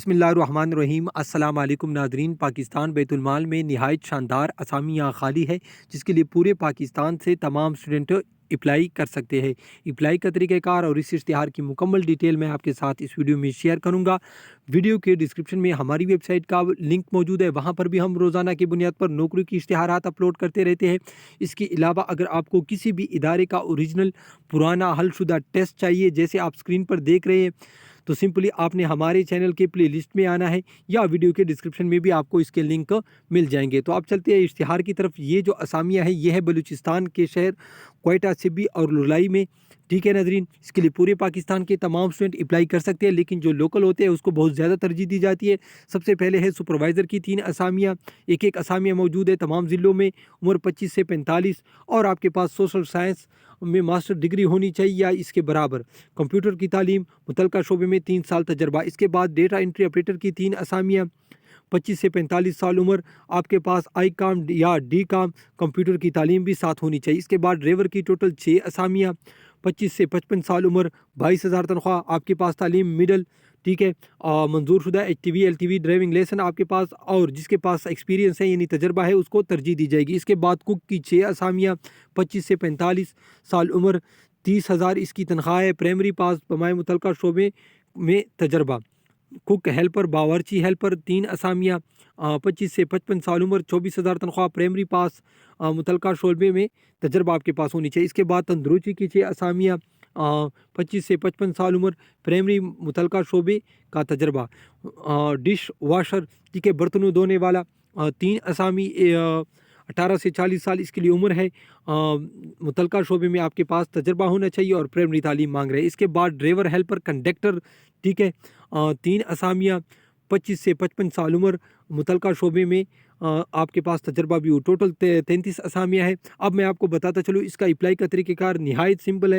बिस्मिल्लाहिर्रहमानिर्रहीम। अस्सलाम वालेकुम नाज़रीन। पाकिस्तान बैतुल-माल में निहायत शानदार असामियाँ खाली है, जिसके लिए पूरे पाकिस्तान से तमाम स्टूडेंट अप्लाई कर सकते हैं। अप्लाई का तरीक़ाकार और इस इश्तिहार की मुकम्मल डिटेल मैं आपके साथ इस वीडियो में शेयर करूँगा। वीडियो के डिस्क्रिप्शन में हमारी वेबसाइट का लिंक मौजूद है, वहाँ पर भी हम रोज़ाना की बुनियाद पर नौकरी की इश्तिहारात अपलोड करते रहते हैं। इसके अलावा अगर आपको किसी भी इदारे का ओरिजिनल पुराना हलशुदा टेस्ट चाहिए, जैसे आप स्क्रीन पर देख रहे हैं, तो सिंपली आपने हमारे चैनल के प्ले लिस्ट में आना है या वीडियो के डिस्क्रिप्शन में भी आपको इसके लिंक मिल जाएंगे। तो आप चलते हैं इश्तिहार की तरफ। ये जो असामियाँ हैं, ये है बलूचिस्तान के शहर क्वेटा, सिब्बी और लुलाई में। ठीक है नाज़रीन, इसके लिए पूरे पाकिस्तान के तमाम स्टूडेंट अप्लाई कर सकते हैं, लेकिन जो लोकल होते हैं उसको बहुत ज़्यादा तरजीह दी जाती है। सबसे पहले है सुपरवाइज़र की 3 असामियाँ, एक असामियाँ मौजूद है तमाम ज़िलों में, उम्र 25 से 45 और आपके पास सोशल साइंस में मास्टर डिग्री होनी चाहिए या इसके बराबर। कंप्यूटर की तालीम, मुतलका शोबे में 3 साल तजर्बा। इसके बाद डेटा एंट्री ऑपरेटर की 3 असामियाँ, 25 से 45 साल उम्र, आपके पास आई काम या डी काम, कंप्यूटर की तालीम भी साथ होनी चाहिए। इसके बाद ड्राइवर की टोटल 6 असामियाँ, 25 से 55 साल उम्र, 22,000 तनख्वाह, आपके पास तालीम मिडल। ठीक है, मंजूर शुदा HTV LTV ड्राइविंग लाइसेंस आपके पास, और जिसके पास एक्सपीरियंस है यानी तजर्बा है उसको तरजीह दी जाएगी। इसके बाद कुक की 6 असामियाँ, 25 से 45 साल उम्र, 30,000 इसकी तनख्वाह है, प्राइमरी पास, बमाए मुतलका शोबे में तजर्बा। कुक हेल्पर, बावर्ची हेल्पर 3 असामियाँ, 25 से 55 साल उम्र, 24,000 तनख्वाह, प्राइमरी पास, मुतलका शोबे में तजर्बा आपके पास होनी चाहिए। इसके बाद तंदरुस्ती की 6 असामियाँ, 25 से 55 साल उम्र, प्राइमरी मुतलका शोबे का तजर्बा। डिश वाशर, ठीक है, बर्तनों धोने वाला, 3 असामी, 18 से 40 साल इसके लिए उम्र है, मुतलका शोबे में आपके पास तजर्बा होना चाहिए और प्राइमरी तालीम मांग रहे हैं। इसके बाद ड्राइवर हेल्पर कंडक्टर, ठीक है, 3 असामियाँ, 25 से 55 साल उम्र, मुतलका शोबे में आपके पास तजर्बा भी हो। टोटल 33 असामियाँ हैं। अब मैं आपको बताता चलूँ इसका अप्लाई का तरीक़ाकार निहायत सिंपल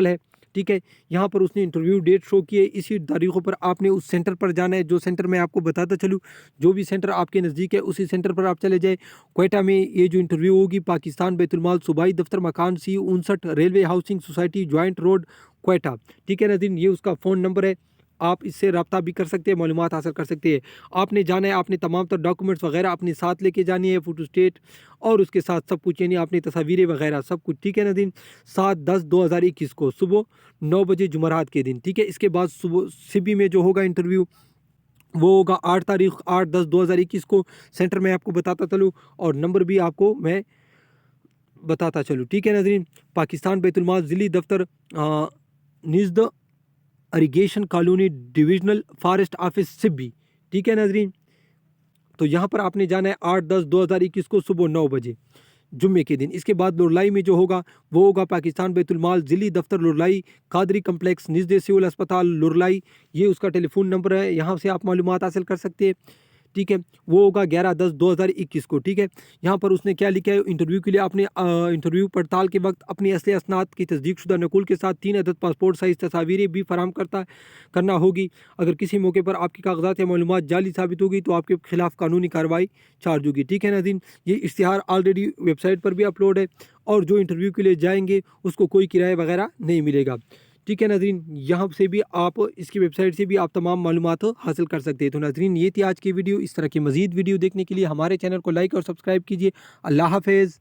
है। ठीक है, यहाँ पर उसने इंटरव्यू डेट शो की है, इसी तारीखों पर आपने उस सेंटर पर जाना है। जो सेंटर मैं आपको बताता चलूँ, जो भी सेंटर आपके नज़दीक है उसी सेंटर पर आप चले जाए। क्वेटा में ये जो इंटरव्यू होगी, पाकिस्तान बैतुल-माल सूबाई दफ्तर, मकान C 59, railway housing society, joint road, Quetta. ठीक है नाज़रीन, ये उसका फ़ोन नंबर है, आप इससे रब्ता भी कर सकते हैं, मालूमात हासिल कर सकते हैं। आपने जाना है, आपने तमाम तर डॉक्यूमेंट्स वगैरह अपने साथ लेके जानी है, फ़ोटो स्टेट और उसके साथ सब कुछ, यानी आपने तस्वीरें वगैरह सब कुछ। ठीक है ना दिन, 7/10/2021 को सुबह 9 बजे जुमरात के दिन। ठीक है, इसके बाद सुबह सिबी में जो होगा इंटरव्यू वो होगा 8 तारीख 8/10/2021 को। सेंटर में आपको बताता चलूँ और नंबर भी आपको मैं बताता चलूँ। ठीक है नाज़रीन, पाकिस्तान बैतुल-माल ज़िली दफ्तर, निज़द irrigation colony, divisional forest office, Sibi. ठीक है नाज़रीन, तो यहाँ पर आपने जाना है 8/10/2021 को सुबह 9 बजे जुम्मे के दिन। इसके बाद लुरलाई में जो होगा वो होगा पाकिस्तान बैतुल-माल ज़िली दफ्तर, लुरलाई, कादरी कम्प्लेक्स, निज़द सिविल अस्पताल, लुरलाई। ये उसका टेलीफोन नंबर है, यहाँ से आप मालूमात हासिल कर सकते हैं। ठीक है, वो होगा 11/10/2021 को। ठीक है, यहाँ पर उसने क्या लिखा है, इंटरव्यू के लिए आपने इंटरव्यू पड़ताल के वक्त अपनी असली असनाद की तस्दीक शुदा नकुल के साथ 3 अदद पासपोर्ट साइज़ तस्वीरें भी फराहम करना होगी। अगर किसी मौके पर आपकी कागजात या मालूमात जाली साबित होगी तो आपके खिलाफ कानूनी कार्रवाई चार्ज होगी। ठीक है नाज़रीन, ये इश्तिहार ऑलरेडी वेबसाइट पर भी अपलोड है और जो इंटरव्यू के लिए जाएंगे उसको कोई किराया वगैरह नहीं मिलेगा। ठीक है नाज़रीन, यहाँ से भी आप इसकी वेबसाइट से भी आप तमाम मालूमात हासिल कर सकते हैं। तो नाज़रीन, ये थी आज की वीडियो। इस तरह की मज़ीद वीडियो देखने के लिए हमारे चैनल को लाइक और सब्सक्राइब कीजिए। अल्लाह हाफ़िज़।